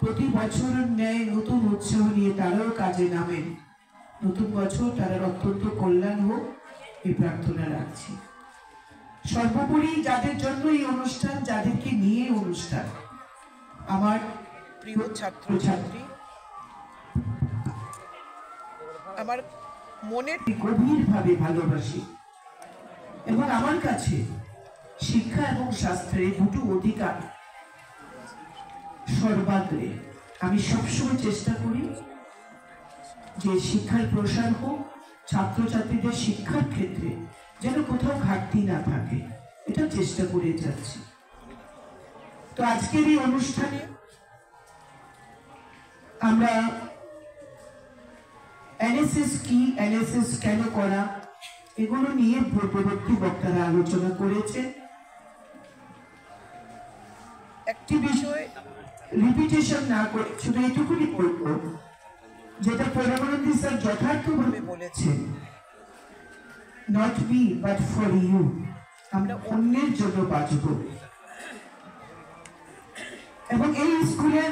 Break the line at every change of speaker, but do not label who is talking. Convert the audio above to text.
প্রতি বছরের ন্যায় নতুন উৎসাহ নিয়ে তারাও কাজে নামেন। নতুন বছর তারা অত্যন্ত কল্যাণ হোক এই প্রার্থনা রাখছি। সর্বোপরি যাদের জন্য এই অনুষ্ঠান, যাদেরকে নিয়ে অনুষ্ঠান, আমার প্রিয় ছাত্রছাত্রী, আমার মনের গভীরভাবে ভালোবাসি এবং আমার কাছে শিক্ষা এবং শাস্ত্রে দুটো অধিকার সর্বাগ্রে। আমি সবসময় চেষ্টা করি যে শিক্ষার প্রসার হোক, ছাত্রছাত্রীদের শিক্ষার ক্ষেত্রে যেন কোথাও ঘাটতি না থাকে, এটা চেষ্টা করে যাচ্ছি। তো আজকের এই অনুষ্ঠানে আমরা এনএসএস কি, এনএসএস কেন করা, এগুলো নিয়ে পূর্ববর্তী বক্তারা আলোচনা করেছে। একটি বিষয় রিপিটেশন না করে শুধু এটুকুনি বলবো, যেটা প্রণবানন্দী স্যার যথার্থভাবে বলেছেন, not me but for you, আমরা অন্যের জন্য বাঁচব। এবং এই স্কুলের